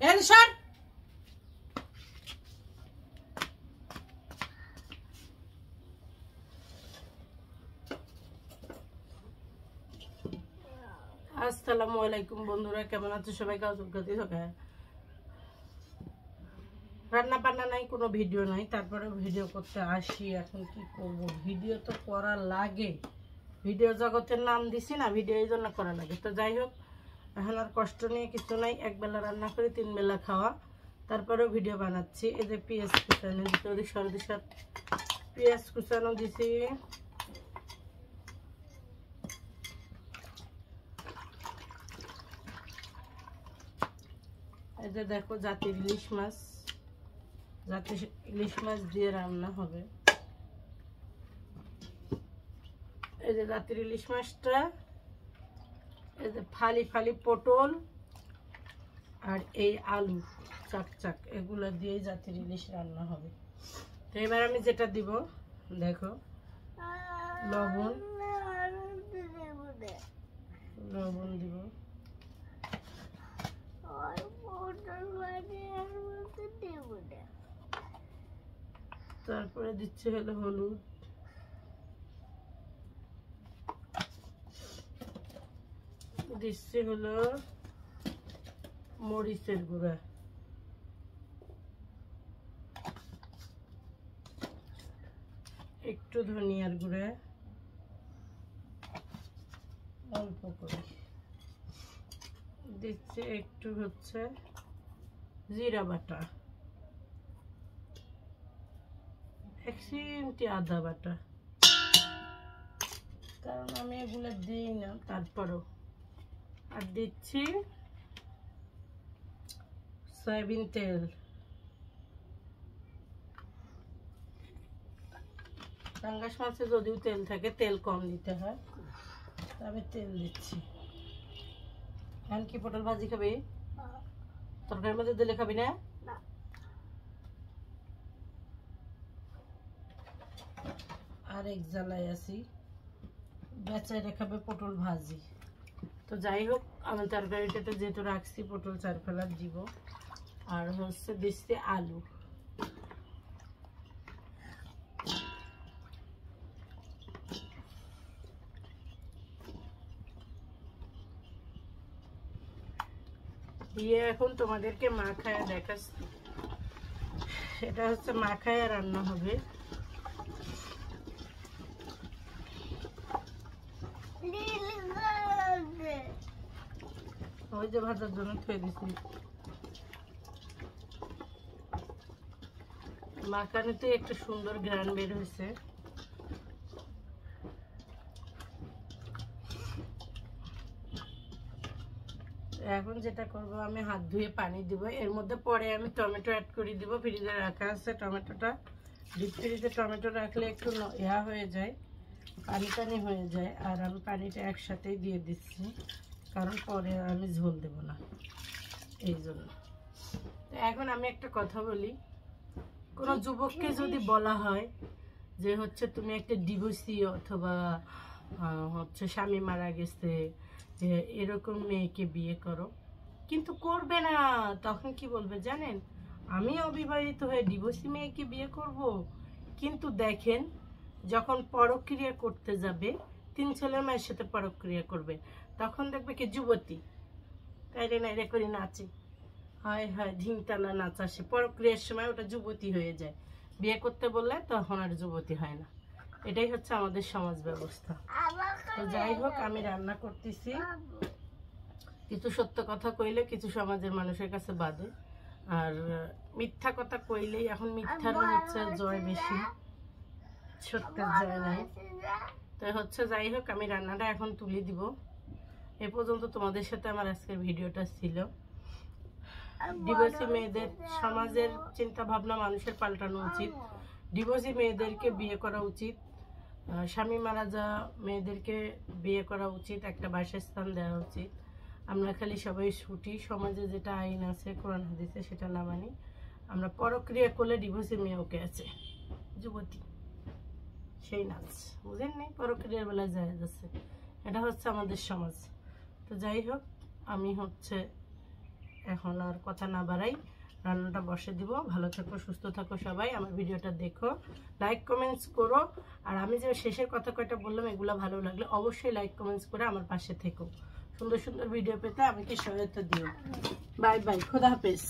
Tension আসসালামু আলাইকুম বন্ধুরা, কেমন আছো সবাই? রান্না বান্না নাই, কোনো ভিডিও নাই, তারপরে ভিডিও করতে আসি। এখন কি করব, ভিডিও তো করা লাগে, ভিডিও জগতের নাম দিছি না, ভিডিও এই জন্য করা লাগে। তো যাই হোক, এখন আর কষ্ট নিয়ে কিছু নাই, একবেলা রান্না করে 3 বেলা খাওয়া, তারপরেও ভিডিও বানাচ্ছি। এই যে পেঁয়াজ কুচানো দিচ্ছি, ওদিক সর্দি সার পেঁয়াজ কুচানো দিছি। এই যে দেখো জাতির ইলিশ মাছ, জাতির ইলিশ মাছ দিয়ে রান্না হবে। এই যে জাতির ইলিশ মাছটা, এই যে ফালি ফালি পটল আর এই আলু চাক এগুলো দিয়ে জাতির ইলিশ রান্না হবে। তো এবার আমি যেটা দিব দেখো, লবণ দিব, তারপরে দিচ্ছে হলো হলুদ, দিচ্ছে হলো মরিচের গুঁড়া, একটু ধনিয়ার গুঁড়া অল্প করে দিচ্ছে, একটু হচ্ছে জিরা বাটা, 1 চিমটি আদা বাটা, কারণ আমি এগুলো দিই না তারপরও। আর দিচ্ছি সয়াবিন তেল, পাঙ্গাস মাছে যদিও তেল থাকে, তেল কম দিতে হয়, আমি তেল দিচ্ছি। এখন কি পটল ভাজি খাবি? তরকারির মধ্যে দিলে খাবি না? আর এক জ্বালায় আছি, বেচাইরে খাবে পটল ভাজি। তো যাই হোক, আমি তরকারিটাতে যেহেতু রাখছি পটল 4 ফেলার দিব, আর হচ্ছে দিচ্ছি আলু। দিয়ে এখন তোমাদেরকে মাখায়া দেখাচ্ছি, এটা হচ্ছে মাখায়া রান্না হবে। ওই যে ভাজার জন্য থুয়ে দিচ্ছি, মাখানিতে একটা সুন্দর ঘ্রাণ বের হয়েছে। এখন যেটা করব, আমি হাত ধুয়ে পানি দিব, এর মধ্যে পরে আমি টমেটো অ্যাড করে দিব। ফ্রিজে রাখা আছে টমেটোটা, ডিপ ফ্রিজে টমেটো রাখলে একটু ইয়া হয়ে যায়, পানি পানি হয়ে যায়, আর আমি পানিটা একসাথেই দিয়ে দিচ্ছি, কারণ পরে আমি ঝোল দেব না, এই জন্য। তো এখন আমি একটা কথা বলি, কোনো যুবককে যদি বলা হয় যে হচ্ছে তুমি একটা ডিভোর্সি অথবা হচ্ছে স্বামী মারা গেছে, এরকম মেয়েকে বিয়ে করো, কিন্তু করবে না, তখন কি বলবে জানেন? আমি অবিবাহিত হয়ে ডিভোর্সি মেয়েকে বিয়ে করব। কিন্তু দেখেন, যখন পরক্রিয়া করতে যাবে, 3 ছেলের মায়ের সাথে পরক্রিয়া করবে, তখন দেখবে কি যুবতী তাইরে নাইরে করে নাচে, হায় হায় ঢিংটানা নাচ আসে, পরক্রিয়ার সময় ওটা যুবতী হয়ে যায়, বিয়ে করতে বললে তখন আর যুবতী হয় না। এটাই হচ্ছে আমাদের সমাজ ব্যবস্থা। তো যাই হোক, আমি রান্না করতেছি, কিছু সত্য কথা কইলে কিছু সমাজের মানুষের কাছে বাদে, আর মিথ্যা কথা কইলেই এখন মিথ্যার হচ্ছে জয় বেশি, সত্যের জয় নাই। তো হচ্ছে যাই হোক, আমি রান্নাটা এখন তুলে দিব। এ পর্যন্ত তোমাদের সাথে আমার আজকের ভিডিওটা ছিল। ডিভোর্সি মেয়েদের, সমাজের চিন্তা ভাবনা মানুষের পাল্টানো উচিত, ডিভোর্সি মেয়েদেরকে বিয়ে করা উচিত, স্বামী মারা যাওয়া মেয়েদেরকে বিয়ে করা উচিত, একটা বাসস্থান দেওয়া উচিত। আমরা খালি সবাই ছুটি, সমাজে যেটা আইন আছে কোরআন হাদিসে সেটা না মানি, আমরা পরক্রিয়া করলে ডিভোর্সি মেয়ে ওকে আছে যুবতী, সেই নাচ বুঝেন নেই, পরক্রিয়ার বেলায় যায় যাচ্ছে, এটা হচ্ছে আমাদের সমাজ। তো যাই হোক, আমি হচ্ছে এখন আর কথা না বাড়াই, রান্নাটা বসে দিব। ভালো থাকো, সুস্থ থাকো সবাই। আমার ভিডিওটা দেখো, লাইক কমেন্টস করো। আর আমি যে শেষের কথা কয়টা বললাম এগুলো ভালো লাগলে অবশ্যই লাইক কমেন্টস করে আমার পাশে থেকো। সুন্দর সুন্দর ভিডিও পেতে আমাকে সহায়তা দিও। বাই বাই, খোদা হাফেজ।